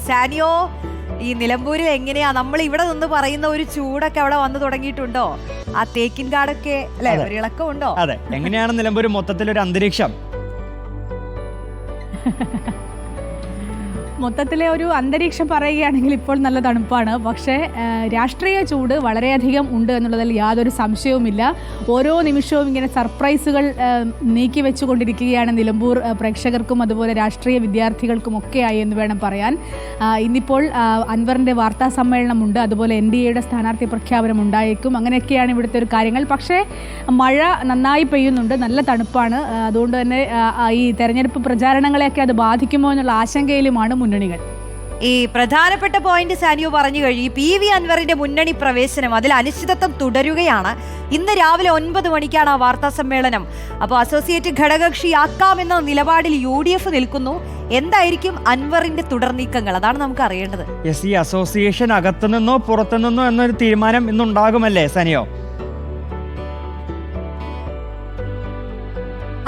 സാനിയോ, ഈ നിലമ്പൂരിൽ എങ്ങനെയാ നമ്മൾ ഇവിടെ നിന്ന് പറയുന്ന ഒരു ചൂടൊക്കെ അവിടെ വന്നു തുടങ്ങിയിട്ടുണ്ടോ? ആ തേക്കിൻ കാടൊക്കെ അല്ലെ, ഒരു ഇളക്കം ഉണ്ടോ? അതെ, എങ്ങനെയാണ് നിലമ്പൂർ മൊത്തത്തിലൊരു അന്തരീക്ഷം? മൊത്തത്തിലെ ഒരു അന്തരീക്ഷം പറയുകയാണെങ്കിൽ ഇപ്പോൾ നല്ല തണുപ്പാണ്. പക്ഷേ രാഷ്ട്രീയ ചൂട് വളരെയധികം ഉണ്ട് എന്നുള്ളതിൽ യാതൊരു സംശയവുമില്ല. ഓരോ നിമിഷവും ഇങ്ങനെ സർപ്രൈസുകൾ നീക്കി വെച്ചുകൊണ്ടിരിക്കുകയാണ് നിലമ്പൂർ പ്രേക്ഷകർക്കും അതുപോലെ രാഷ്ട്രീയ വിദ്യാർത്ഥികൾക്കും ഒക്കെയായി എന്ന് വേണം പറയാൻ. ഇന്നിപ്പോൾ അൻവറിൻ്റെ വാർത്താ സമ്മേളനമുണ്ട്, അതുപോലെ NDAയുടെ സ്ഥാനാർത്ഥി പ്രഖ്യാപനം ഉണ്ടായേക്കും. അങ്ങനെയൊക്കെയാണ് ഇവിടുത്തെ ഒരു കാര്യങ്ങൾ. പക്ഷേ മഴ നന്നായി പെയ്യുന്നുണ്ട്, നല്ല തണുപ്പാണ്. അതുകൊണ്ട് തന്നെ ഈ തെരഞ്ഞെടുപ്പ് പ്രചാരണങ്ങളെയൊക്കെ അത് ബാധിക്കുമോ എന്നുള്ള ആശങ്കയിലുമാണ് മുന്നണികൾ. ഈ പ്രധാനപ്പെട്ട പോയിന്റ് സാനിയോ പറഞ്ഞു കഴിഞ്ഞു. PV അൻവറിന്റെ മുന്നണി പ്രവേശനം, അതിൽ അനിശ്ചിതത്വം തുടരുകയാണ്. ഇന്ന് രാവിലെ 9 മണിക്കാണ് ആ വാർത്താ സമ്മേളനം. അപ്പോൾ അസോസിയേറ്റ് ഘടകകക്ഷിയാക്കാമെന്ന നിലപാടിൽ UDF നിൽക്കുന്നു. എന്തായിരിക്കും അൻവറിന്റെ തുടർ നീക്കങ്ങൾ? അതാണ് നമുക്ക് അറിയേണ്ടത്. ഈ അസോസിയേഷൻ അകത്തുനിന്നോ പുറത്തുനിന്നോ എന്നൊരു തീരുമാനം ഇന്നുണ്ടാകുമല്ലേ സാനിയോ?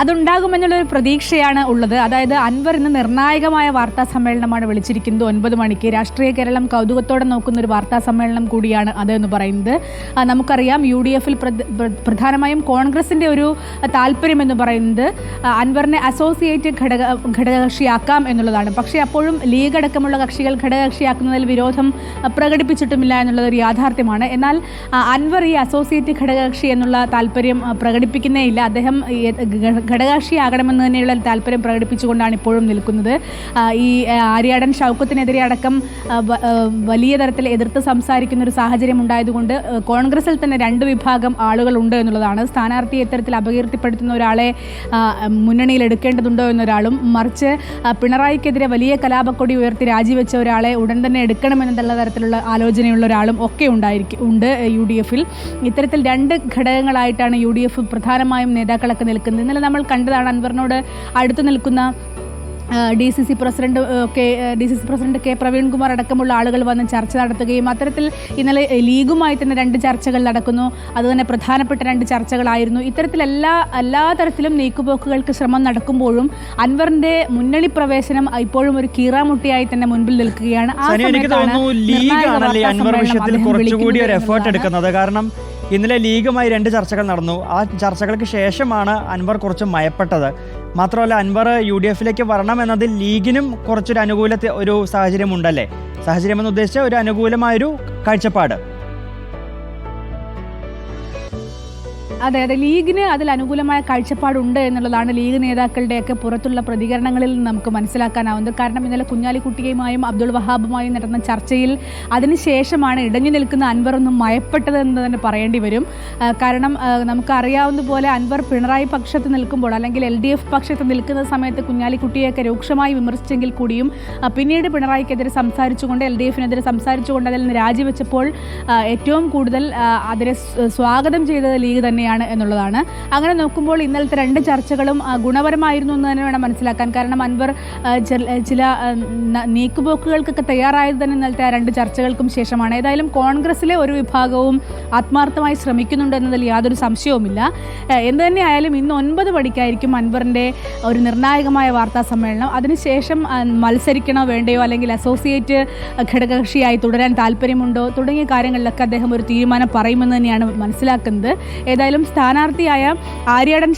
അതുണ്ടാകുമെന്നുള്ളൊരു പ്രതീക്ഷയാണ് ഉള്ളത്. അതായത് അൻവർ ഇന്ന് നിർണായകമായ വാർത്താ സമ്മേളനമാണ് വിളിച്ചിരിക്കുന്നത് 9 മണിക്ക്. രാഷ്ട്രീയ കേരളം കൗതുകത്തോടെ നോക്കുന്ന ഒരു വാർത്താ സമ്മേളനം കൂടിയാണ് അത് എന്ന് പറയുന്നത്. നമുക്കറിയാം UDFൽ പ്രധാനമായും കോൺഗ്രസിൻ്റെ ഒരു താല്പര്യം എന്ന് പറയുന്നത് അൻവറിനെ അസോസിയേറ്റ് ഘടകകക്ഷിയാക്കാം എന്നുള്ളതാണ്. പക്ഷേ അപ്പോഴും ലീഗ് അടക്കമുള്ള കക്ഷികൾ ഘടകകക്ഷിയാക്കുന്നതിൽ വിരോധം പ്രകടിപ്പിച്ചിട്ടുമില്ല എന്നുള്ളതൊരു യാഥാർത്ഥ്യമാണ്. എന്നാൽ അൻവർ ഈ അസോസിയേറ്റ് ഘടകകക്ഷി എന്നുള്ള താല്പര്യം പ്രകടിപ്പിക്കുന്നേ ഇല്ല. അദ്ദേഹം ഘടകകക്ഷിയാകണമെന്ന് തന്നെയുള്ള താല്പര്യം പ്രകടിപ്പിച്ചുകൊണ്ടാണ് ഇപ്പോഴും നിൽക്കുന്നത്. ഈ ആര്യാടൻ ഷൗക്കത്തിനെതിരെ അടക്കം വലിയ തരത്തിൽ എതിർത്ത് സംസാരിക്കുന്ന ഒരു സാഹചര്യം ഉണ്ടായതുകൊണ്ട് കോൺഗ്രസിൽ തന്നെ 2 വിഭാഗം ആളുകളുണ്ട് എന്നുള്ളതാണ്. സ്ഥാനാർത്ഥിയെ ഇത്തരത്തിൽ അപകീർത്തിപ്പെടുത്തുന്ന ഒരാളെ മുന്നണിയിൽ എടുക്കേണ്ടതുണ്ടോ എന്നൊരാളും, മറിച്ച് പിണറായിക്കെതിരെ വലിയ കലാപക്കൊടി ഉയർത്തി രാജിവെച്ച ഒരാളെ ഉടൻ തന്നെ എടുക്കണമെന്നുള്ള തരത്തിലുള്ള ആലോചനയുള്ള ഒരാളും ഒക്കെ ഉണ്ട് UDFൽ. ഇത്തരത്തിൽ 2 ഘടകങ്ങളായിട്ടാണ് UDF പ്രധാനമായും നേതാക്കളൊക്കെ നിൽക്കുന്നത്. ഇന്നലെ നമ്മൾ കണ്ടതാണ് അൻവറിനോട് അടുത്തു നിൽക്കുന്ന DCC പ്രസിഡന്റ് K പ്രവീൺകുമാർ അടക്കമുള്ള ആളുകൾ വന്ന് ചർച്ച നടത്തുകയും അത്തരത്തിൽ ഇന്നലെ ലീഗുമായി തന്നെ 2 ചർച്ചകൾ നടക്കുന്നു. അതുതന്നെ പ്രധാനപ്പെട്ട 2 ചർച്ചകളായിരുന്നു. ഇത്തരത്തിൽ എല്ലാ തരത്തിലും നീക്കുപോക്കുകൾക്ക് ശ്രമം നടക്കുമ്പോഴും അൻവറിന്റെ മുന്നണി പ്രവേശനം ഇപ്പോഴും ഒരു കീറാമുട്ടിയായി തന്നെ മുൻപിൽ നിൽക്കുകയാണ്. ആ സമയത്താണ് കാരണം ഇന്നലെ ലീഗുമായി 2 ചർച്ചകൾ നടന്നു. ആ ചർച്ചകൾക്ക് ശേഷമാണ് അൻവർ കുറച്ച് മയപ്പെട്ടത്. മാത്രമല്ല അൻവർ UDFിലേക്ക് വരണമെന്നതിൽ ലീഗിനും കുറച്ചൊരു ഒരു സാഹചര്യം ഉണ്ടല്ലേ? സാഹചര്യം എന്ന് ഉദ്ദേശിച്ച ഒരു അനുകൂലമായൊരു കാഴ്ചപ്പാട്. അതെ, ലീഗിന് അതിൽ അനുകൂലമായ കാഴ്ചപ്പാടുണ്ട് എന്നുള്ളതാണ് ലീഗ് നേതാക്കളുടെയൊക്കെ പുറത്തുള്ള പ്രതികരണങ്ങളിൽ നിന്ന് നമുക്ക് മനസ്സിലാക്കാനാവുന്നത്. കാരണം ഇന്നലെ കുഞ്ഞാലിക്കുട്ടിയുമായും അബ്ദുൾ വഹാബുമായും നടന്ന ചർച്ചയിൽ അതിനുശേഷമാണ് ഇടഞ്ഞു നിൽക്കുന്ന അൻവർ ഒന്നും മയപ്പെട്ടത് എന്ന് തന്നെ പറയേണ്ടി വരും. കാരണം നമുക്കറിയാവുന്ന പോലെ അൻവർ പിണറായി പക്ഷത്ത് നിൽക്കുമ്പോൾ അല്ലെങ്കിൽ LDF പക്ഷത്ത് നിൽക്കുന്ന സമയത്ത് കുഞ്ഞാലിക്കുട്ടിയൊക്കെ രൂക്ഷമായി വിമർശിച്ചെങ്കിൽ കൂടിയും പിന്നീട് പിണറായിക്കെതിരെ സംസാരിച്ചുകൊണ്ട് LDFനെതിരെ സംസാരിച്ചുകൊണ്ട് അതിൽ നിന്ന് രാജിവെച്ചപ്പോൾ ഏറ്റവും കൂടുതൽ അതിനെ സ്വാഗതം ചെയ്തത് ലീഗ് തന്നെയാണ് എന്നുള്ളതാണ്. അങ്ങനെ നോക്കുമ്പോൾ ഇന്നലത്തെ 2 ചർച്ചകളും ഗുണപരമായിരുന്നു എന്ന് തന്നെ വേണം മനസ്സിലാക്കാൻ. കാരണം അൻവർ ചില നീക്കുപോക്കുകൾക്കൊക്കെ തയ്യാറായത് തന്നെ ഇന്നലത്തെ 2 ചർച്ചകൾക്കും ശേഷമാണ്. ഏതായാലും കോൺഗ്രസിലെ ഒരു വിഭാഗവും ആത്മാർത്ഥമായി ശ്രമിക്കുന്നുണ്ട് എന്നതിൽ യാതൊരു സംശയവുമില്ല. എന്ത് തന്നെയായാലും ഇന്ന് 9 മണിക്കായിരിക്കും അൻവറിൻ്റെ ഒരു നിർണായകമായ വാർത്താ സമ്മേളനം. അതിനുശേഷം മത്സരിക്കണോ വേണ്ടയോ അല്ലെങ്കിൽ അസോസിയേറ്റ് ഘടകകക്ഷിയായി തുടരാൻ താല്പര്യമുണ്ടോ തുടങ്ങിയ കാര്യങ്ങളിലൊക്കെ അദ്ദേഹം ഒരു തീരുമാനം പറയുമെന്ന് തന്നെയാണ് മനസ്സിലാക്കുന്നത്. ഏതായാലും സ്ഥാനാർത്ഥിയായ ആര്യാടൻ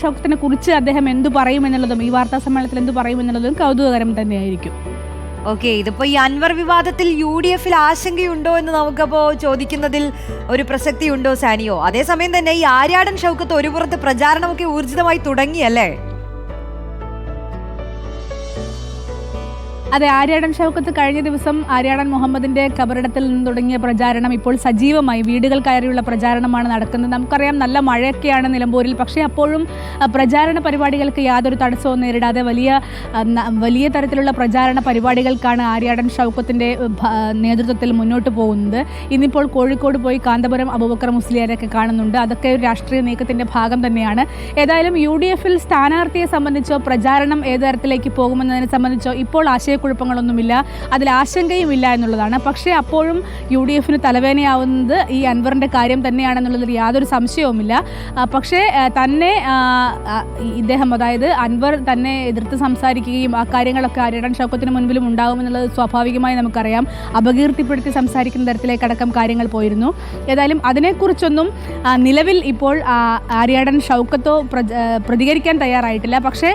ഷൗക്കത്തിനെ കുറിച്ച് അദ്ദേഹം എന്തു പറയുമെന്നുള്ളതും ഈ വാർത്താ സമ്മേളനത്തിൽ എന്തു പറയുമെന്നുള്ളതും കൗതുകകരം തന്നെയായിരിക്കും. ഓക്കെ, ഇതിപ്പോ ഈ അൻവർ വിവാദത്തിൽ UDFൽ ആശങ്കയുണ്ടോ എന്ന് നമുക്കപ്പോ ചോദിക്കുന്നതിൽ ഒരു പ്രസക്തി ഉണ്ടോ സാനിയോ? അതേസമയം തന്നെ ഈ ആര്യാടൻ ഷൗക്കത്ത് ഒരു പുറത്ത് പ്രചാരണമൊക്കെ ഊർജിതമായി തുടങ്ങിയല്ലേ? അതെ, ആര്യാടൻ ഷൗക്കത്ത് കഴിഞ്ഞ ദിവസം ആര്യാടൻ മുഹമ്മദിന്റെ ഖബറിടത്തിൽ നിന്ന് തുടങ്ങിയ പ്രചാരണം ഇപ്പോൾ സജീവമായി വീടുകൾ കയറിയുള്ള പ്രചാരണമാണ് നടക്കുന്നത്. നമുക്കറിയാം നല്ല മഴയൊക്കെയാണ് നിലമ്പൂരിൽ. പക്ഷേ അപ്പോഴും പ്രചാരണ പരിപാടികൾക്ക് യാതൊരു തടസ്സവും നേരിടാതെ വലിയ തരത്തിലുള്ള പ്രചാരണ പരിപാടികൾക്കാണ് ആര്യാടൻ ഷൗക്കത്തിന്റെ നേതൃത്വത്തിൽ മുന്നോട്ട് പോകുന്നത്. ഇന്നിപ്പോൾ കോഴിക്കോട് പോയി കാന്തപുരം അബൂബക്കർ മുസ്ലിയാരെയൊക്കെ കാണുന്നുണ്ട്. അതൊക്കെ ഒരു രാഷ്ട്രീയ നീക്കത്തിന്റെ ഭാഗം തന്നെയാണ്. ഏതായാലും UDFൽ സ്ഥാനാർത്ഥിയെ സംബന്ധിച്ചോ പ്രചാരണം ഏത് തരത്തിലേക്ക് പോകുമെന്നതിനെ സംബന്ധിച്ചോ ഇപ്പോൾ ആശയക്കുഴപ്പം ആശയക്കുഴപ്പങ്ങളൊന്നുമില്ല, അതിൽ ആശങ്കയുമില്ല എന്നുള്ളതാണ്. പക്ഷേ അപ്പോഴും UDF തലവേദനയാവുന്നത് ഈ അൻവറിൻ്റെ കാര്യം തന്നെയാണെന്നുള്ളതിൽ യാതൊരു സംശയവുമില്ല. പക്ഷേ തന്നെ ഇദ്ദേഹം, അതായത് അൻവർ തന്നെ എതിർത്ത് സംസാരിക്കുകയും ആ കാര്യങ്ങളൊക്കെ ആര്യടൻ ഷൗക്കത്തിന് മുൻപിലും ഉണ്ടാകുമെന്നുള്ളത് സ്വാഭാവികമായി നമുക്കറിയാം. അപകീർത്തിപ്പെടുത്തി സംസാരിക്കുന്ന തരത്തിലേക്കടക്കം കാര്യങ്ങൾ പോയിരുന്നു. ഏതായാലും അതിനെക്കുറിച്ചൊന്നും നിലവിൽ ഇപ്പോൾ ആര്യാടൻ ഷൗക്കത്തോ പ്രതികരിക്കാൻ തയ്യാറായിട്ടില്ല. പക്ഷേ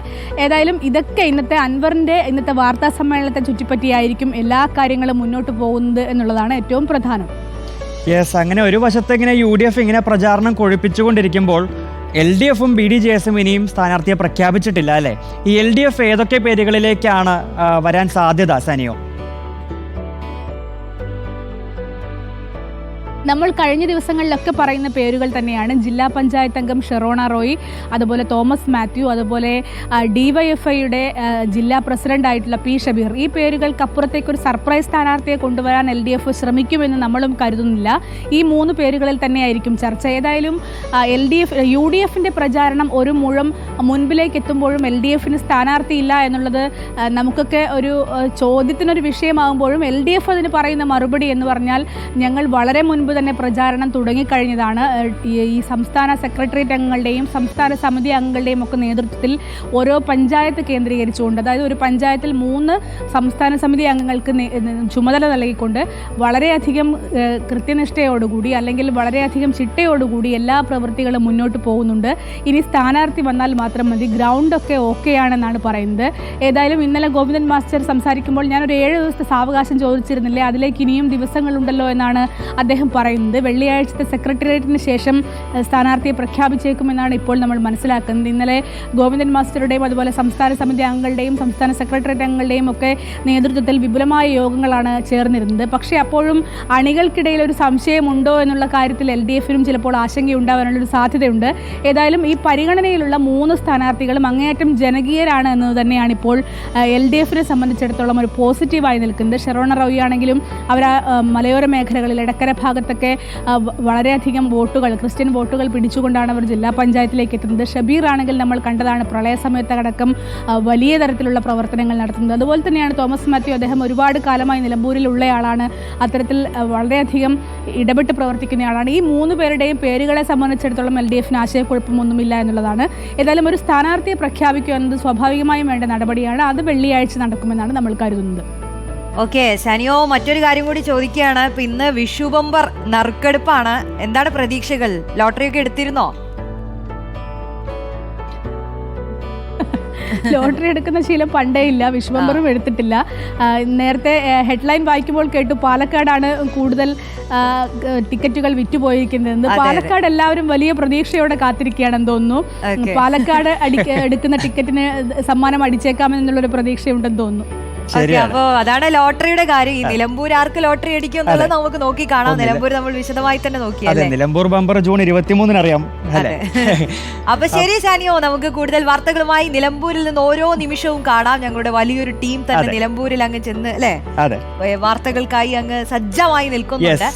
ഏതായാലും ഇതൊക്കെ അൻവറിൻ്റെ ഇന്നത്തെ വാർത്താ സമ്മേളനത്തെ ചുറ്റിപ്പറ്റിയായിരിക്കും എല്ലാ കാര്യങ്ങളും മുന്നോട്ട് പോകുന്നത് എന്നുള്ളതാണ് ഏറ്റവും പ്രധാനം. യെസ്, അങ്ങനെ ഒരു വശത്ത് ഇങ്ങനെ UDF ഇങ്ങനെ പ്രചാരണം കൊഴുപ്പിച്ചുകൊണ്ടിരിക്കുമ്പോൾ LDFും BDJSും ഇനിയും സ്ഥാനാർത്ഥിയെ പ്രഖ്യാപിച്ചിട്ടില്ല അല്ലേ? ഈ LDF ഏതൊക്കെ പേരുകളിലേക്കാണ് വരാൻ സാധ്യത, സനിയോ? നമ്മൾ കഴിഞ്ഞ ദിവസങ്ങളിലൊക്കെ പറയുന്ന പേരുകൾ തന്നെയാണ്. ജില്ലാ പഞ്ചായത്ത് അംഗം ഷെറോണ റോയ്, അതുപോലെ തോമസ് മാത്യു, അതുപോലെ DYFIയുടെ ജില്ലാ പ്രസിഡന്റായിട്ടുള്ള P ഷബീർ. ഈ പേരുകൾക്കപ്പുറത്തേക്ക് ഒരു സർപ്രൈസ് സ്ഥാനാർത്ഥിയെ കൊണ്ടുവരാൻ LDF ശ്രമിക്കുമെന്ന് നമ്മളും കരുതുന്നില്ല. ഈ 3 പേരുകളിൽ തന്നെയായിരിക്കും ചർച്ച. ഏതായാലും UDFിൻ്റെ പ്രചാരണം ഒരു മുഴം മുൻപിലേക്ക് എത്തുമ്പോഴും LDFന് സ്ഥാനാർത്ഥിയില്ല എന്നുള്ളത് നമുക്കൊക്കെ ഒരു ചോദ്യത്തിനൊരു വിഷയമാകുമ്പോഴും LDF അതിന് പറയുന്ന മറുപടി എന്ന് പറഞ്ഞാൽ, ഞങ്ങൾ വളരെ മുൻപ് തന്നെ പ്രചാരണം തുടങ്ങിക്കഴിഞ്ഞതാണ്. ഈ സംസ്ഥാന സെക്രട്ടേറിയറ്റ് അംഗങ്ങളുടെയും സംസ്ഥാന സമിതി അംഗങ്ങളുടെയും ഒക്കെ നേതൃത്വത്തിൽ ഓരോ പഞ്ചായത്ത് കേന്ദ്രീകരിച്ചുകൊണ്ട്, അതായത് ഒരു പഞ്ചായത്തിൽ 3 സംസ്ഥാന സമിതി അംഗങ്ങൾക്ക് ചുമതല നൽകിക്കൊണ്ട് വളരെയധികം കൃത്യനിഷ്ഠയോടുകൂടി അല്ലെങ്കിൽ വളരെയധികം ചിട്ടയോടുകൂടി എല്ലാ പ്രവൃത്തികളും മുന്നോട്ട് പോകുന്നുണ്ട്. ഇനി സ്ഥാനാർത്ഥി വന്നാൽ മാത്രം മതി, ഗ്രൗണ്ടൊക്കെ ഓക്കെയാണെന്നാണ് പറയുന്നത്. ഏതായാലും ഇന്നലെ ഗോവിന്ദൻ മാസ്റ്റർ സംസാരിക്കുമ്പോൾ ഞാനൊരു 7 ദിവസത്തെ സാവകാശം ചോദിച്ചിരുന്നില്ലേ, അതിലേക്ക് ഇനിയും ദിവസങ്ങളുണ്ടല്ലോ എന്നാണ് അദ്ദേഹം പറയുന്നത്. വെള്ളിയാഴ്ചത്തെ സെക്രട്ടേറിയറ്റിന് ശേഷം സ്ഥാനാർത്ഥിയെ പ്രഖ്യാപിച്ചേക്കുമെന്നാണ് ഇപ്പോൾ നമ്മൾ മനസ്സിലാക്കുന്നത്. ഇന്നലെ ഗോവിന്ദൻ മാസ്റ്ററുടെയും അതുപോലെ സംസ്ഥാന സമിതി അംഗങ്ങളുടെയും സംസ്ഥാന സെക്രട്ടേറിയറ്റ് അംഗങ്ങളുടെയും ഒക്കെ നേതൃത്വത്തിൽ വിപുലമായ യോഗങ്ങളാണ് ചേർന്നിരുന്നത്. പക്ഷേ അപ്പോഴും അണികൾക്കിടയിൽ ഒരു സംശയമുണ്ടോ എന്നുള്ള കാര്യത്തിൽ LDFനും ചിലപ്പോൾ ആശങ്കയുണ്ടാവാനുള്ളൊരു സാധ്യതയുണ്ട്. ഏതായാലും ഈ പരിഗണനയിലുള്ള 3 സ്ഥാനാർത്ഥികളും അങ്ങേയറ്റം ജനകീയരാണ് എന്നത് തന്നെയാണ് ഇപ്പോൾ LDFനെ സംബന്ധിച്ചിടത്തോളം ഒരു പോസിറ്റീവായി നിൽക്കുന്നത്. ഷെറോണ റോയി ആണെങ്കിലും അവർ മലയോര മേഖലകളിൽ എടക്കര ഭാഗത്തൊക്കെ വളരെയധികം വോട്ടുകൾ, ക്രിസ്ത്യൻ വോട്ടുകൾ പിടിച്ചുകൊണ്ടാണ് അവർ ജില്ലാ പഞ്ചായത്തിലേക്ക് എത്തുന്നത്. ഷബീർ ആണെങ്കിൽ നമ്മൾ കണ്ടതാണ് പ്രളയ സമയത്തടക്കം വലിയ തരത്തിലുള്ള പ്രവർത്തനങ്ങൾ നടത്തുന്നത്. അതുപോലെ തന്നെയാണ് തോമസ് മാത്യു. അദ്ദേഹം ഒരുപാട് കാലമായി നിലമ്പൂരിലുള്ളയാളാണ്, അത്തരത്തിൽ വളരെയധികം ഇടപെട്ട് പ്രവർത്തിക്കുന്നയാളാണ്. ഈ 3 പേരുടെയും പേരുകളെ സംബന്ധിച്ചിടത്തോളം LDFന് ആശയക്കുഴപ്പമൊന്നുമില്ല എന്നുള്ളതാണ്. ഏതായാലും ഒരു സ്ഥാനാർത്ഥിയെ പ്രഖ്യാപിക്കുക എന്നത് സ്വാഭാവികമായും വേണ്ട നടപടിയാണ്. അത് വെള്ളിയാഴ്ച നടക്കുമെന്നാണ് നമ്മൾ കരുതുന്നത്. ഓക്കെ സനിയോ, മറ്റൊരു കാര്യം കൂടി ചോദിക്കുകയാണ്. ഇപ്പൊ ഇന്ന് വിഷു ബമ്പർ നറുക്കെടുപ്പാണ്. എന്താണ് പ്രതീക്ഷകൾ? ലോട്ടറിയൊക്കെ എടുത്തിരുന്നോ? ലോട്ടറി എടുക്കുന്ന ശീലം പണ്ടേ ഇല്ല, വിഷു ബമ്പറും എടുത്തിട്ടില്ല. നേരത്തെ ഹെഡ്ലൈൻ വായിക്കുമ്പോൾ കേട്ടു പാലക്കാടാണ് കൂടുതൽ ടിക്കറ്റുകൾ വിറ്റുപോയിരിക്കുന്നത്. പാലക്കാട് എല്ലാവരും വലിയ പ്രതീക്ഷയോടെ കാത്തിരിക്കുകയാണെന്ന് തോന്നുന്നു. പാലക്കാട് എടുക്കുന്ന ടിക്കറ്റിന് സമ്മാനം അടിച്ചേക്കാമെന്നുള്ളൊരു പ്രതീക്ഷയുണ്ടെന്ന് തോന്നുന്നു. അപ്പൊ അതാണ് ലോട്ടറിയുടെ കാര്യം. ഈ നിലമ്പൂർ ആർക്ക് ലോട്ടറി അടിക്കും എന്നുള്ളത് നമുക്ക് നോക്കി കാണാം. നിലമ്പൂർ നമ്മൾ വിശദമായി തന്നെ നോക്കിയല്ലേ. നിലമ്പൂർ ബമ്പർ ജൂൺ 23 അറിയാം. അപ്പൊ ശരി സാനിയോ, നമുക്ക് കൂടുതൽ വാർത്തകളുമായി നിലമ്പൂരിൽ നിന്ന് ഓരോ നിമിഷവും കാണാം. ഞങ്ങളുടെ വലിയൊരു ടീം തന്നെ നിലമ്പൂരിൽ അങ്ങ് ചെന്ന് അല്ലെ വാർത്തകൾക്കായി അങ്ങ് സജ്ജമായി നിൽക്കുന്നുണ്ട്.